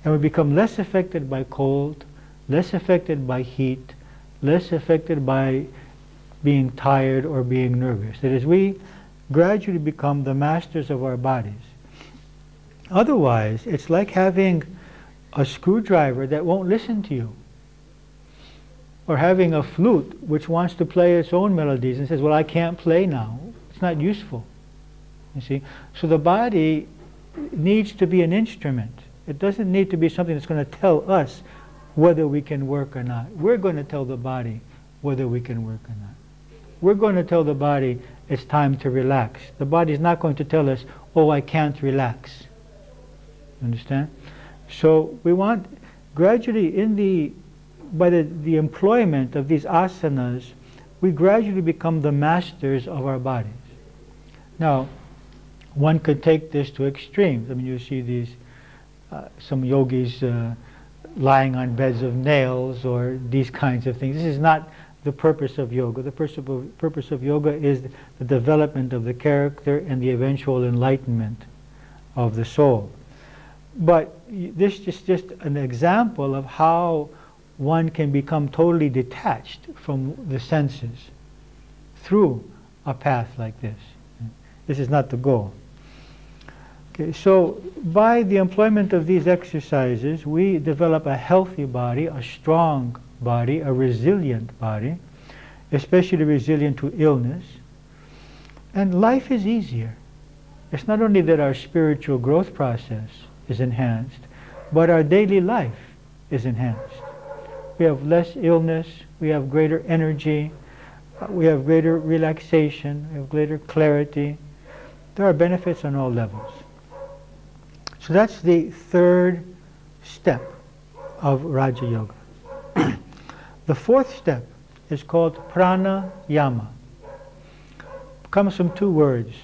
And we become less affected by cold, less affected by heat, less affected by being tired or being nervous. That is, we gradually become the masters of our bodies. Otherwise, it's like having a screwdriver that won't listen to you, or having a flute which wants to play its own melodies and says, well, I can't play now. It's not useful. You see? So the body needs to be an instrument. It doesn't need to be something that's going to tell us whether we can work or not. We're going to tell the body whether we can work or not. We're going to tell the body it's time to relax. The body's not going to tell us, oh, I can't relax. Understand? So we want gradually by the employment of these asanas, we gradually become the masters of our bodies. Now, one could take this to extremes. I mean, you see these, some yogis lying on beds of nails or these kinds of things. This is not the purpose of yoga. The purpose of yoga is the development of the character and the eventual enlightenment of the soul. But this is just an example of how one can become totally detached from the senses through a path like this. This is not the goal. Okay, so by the employment of these exercises, we develop a healthy body, a strong body, a resilient body, especially resilient to illness. And life is easier. It's not only that our spiritual growth process is enhanced, but our daily life is enhanced. We have less illness, we have greater energy, we have greater relaxation, we have greater clarity. There are benefits on all levels. So that's the third step of Raja Yoga. The fourth step is called pranayama. It comes from two words.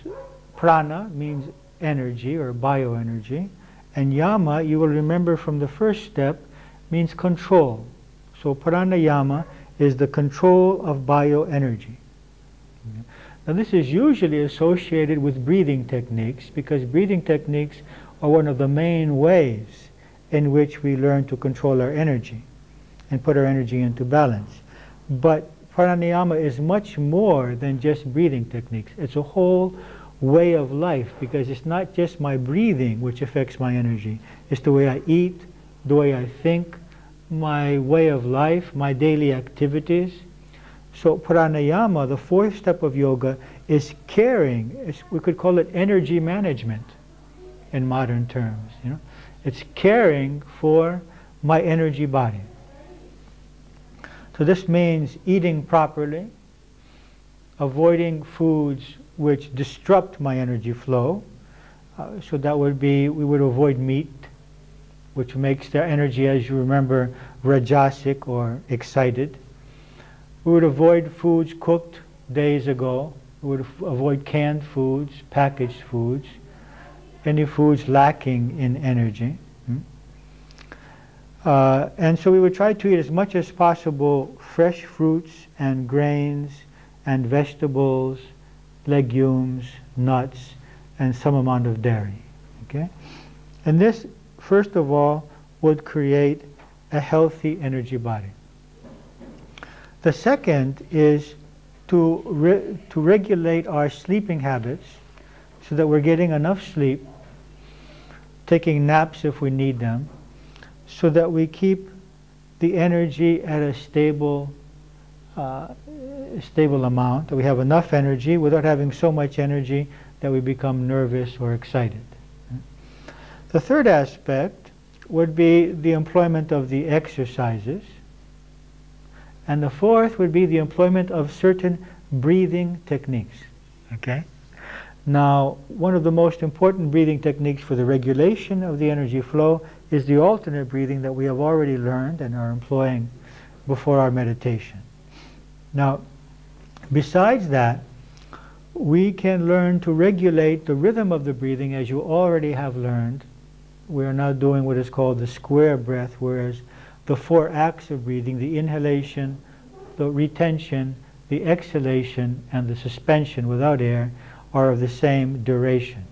Prana means energy or bioenergy, and yama, you will remember from the first step, means control. So pranayama is the control of bioenergy. Now this is usually associated with breathing techniques, because breathing techniques are one of the main ways in which we learn to control our energy and put our energy into balance. But pranayama is much more than just breathing techniques. It's a whole way of life, because it's not just my breathing which affects my energy. It's the way I eat, the way I think, my way of life, my daily activities. So pranayama, the fourth step of yoga, is caring. We could call it energy management in modern terms. You know, it's caring for my energy body. So this means eating properly, avoiding foods which disrupt my energy flow. So that would be, we would avoid meat, which makes their energy, as you remember, rajasic or excited. We would avoid foods cooked days ago. We would avoid canned foods, packaged foods, any foods lacking in energy. And so we would try to eat as much as possible fresh fruits and grains and vegetables, legumes, nuts, and some amount of dairy. Okay? And this, first of all, would create a healthy energy body. The second is to regulate our sleeping habits so that we're getting enough sleep, taking naps if we need them, so that we keep the energy at a stable amount, that we have enough energy without having so much energy that we become nervous or excited. The third aspect would be the employment of the exercises. And the fourth would be the employment of certain breathing techniques. Okay? Now, one of the most important breathing techniques for the regulation of the energy flow is the alternate breathing that we have already learned and are employing before our meditation. Now, besides that, we can learn to regulate the rhythm of the breathing as you already have learned. We are now doing what is called the square breath, whereas the 4 acts of breathing, the inhalation, the retention, the exhalation, and the suspension without air, are of the same duration.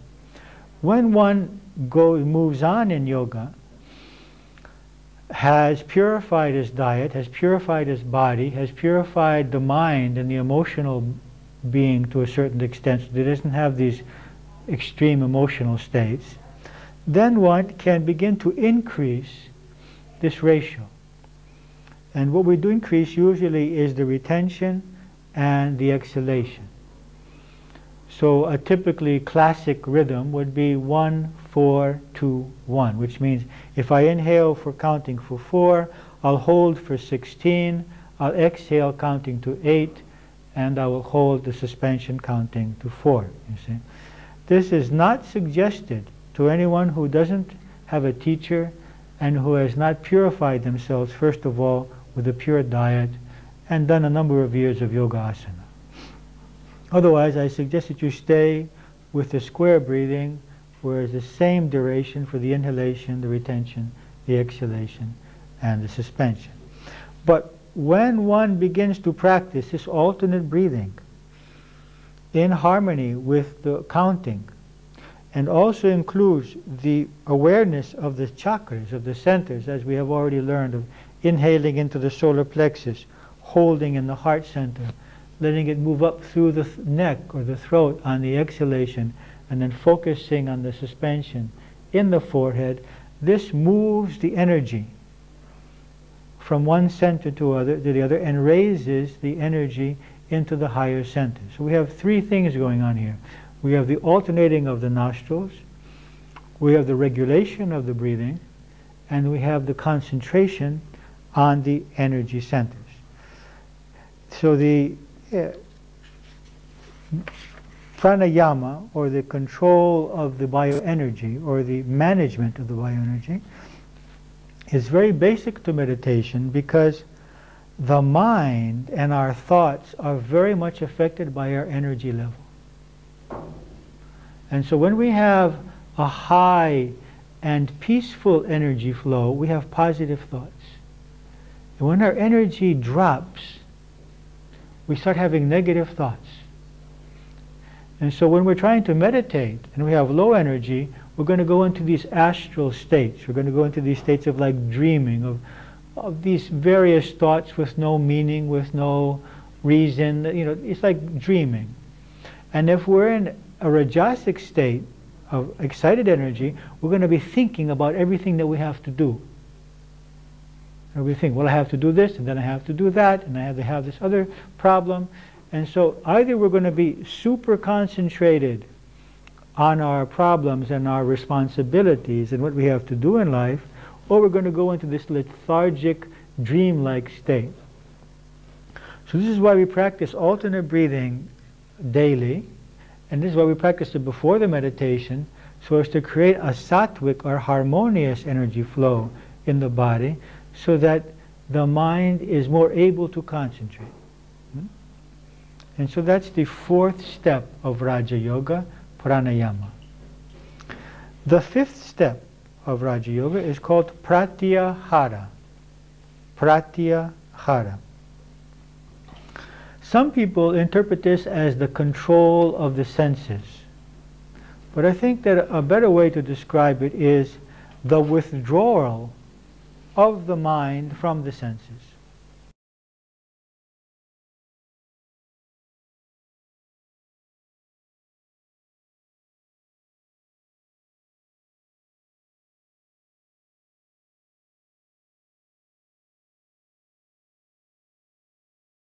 When one moves on in yoga, has purified his diet, has purified his body, has purified the mind and the emotional being to a certain extent, so that he doesn't have these extreme emotional states, then one can begin to increase this ratio. And what we do increase usually is the retention and the exhalation. So a typically classic rhythm would be 1, 4, 2, 1, which means if I inhale for counting for 4, I'll hold for 16, I'll exhale counting to 8, and I will hold the suspension counting to 4. You see, this is not suggested to anyone who doesn't have a teacher and who has not purified themselves, first of all, with a pure diet and done a number of years of yoga asana. Otherwise, I suggest that you stay with the square breathing, where it's the same duration for the inhalation, the retention, the exhalation, and the suspension. But when one begins to practice this alternate breathing in harmony with the counting, and also includes the awareness of the chakras, of the centers, as we have already learned, of inhaling into the solar plexus, holding in the heart center, letting it move up through the neck or the throat on the exhalation, and then focusing on the suspension in the forehead. This moves the energy from one center to the other and raises the energy into the higher center. So we have three things going on here. We have the alternating of the nostrils, we have the regulation of the breathing, and we have the concentration on the energy centers. So the pranayama, or the control of the bioenergy, or the management of the bioenergy, is very basic to meditation, because the mind and our thoughts are very much affected by our energy level. And so when we have a high and peaceful energy flow, we have positive thoughts. And when our energy drops, we start having negative thoughts. And so when we're trying to meditate and we have low energy, we're going to go into these astral states. We're going to go into these states of like dreaming, of these various thoughts with no meaning, with no reason. You know, it's like dreaming. And if we're in a rajasic state of excited energy, we're going to be thinking about everything that we have to do. And we think, well, I have to do this, and then I have to do that, and I have to have this other problem. And so either we're going to be super concentrated on our problems and our responsibilities and what we have to do in life, or we're going to go into this lethargic, dream-like state. So this is why we practice alternate breathing daily, and this is why we practice it before the meditation, so as to create a sattvic or harmonious energy flow in the body, so that the mind is more able to concentrate. And so that's the fourth step of Raja Yoga, pranayama. The fifth step of Raja Yoga is called pratyahara. Pratyahara. Some people interpret this as the control of the senses. But I think that a better way to describe it is the withdrawal of the mind from the senses.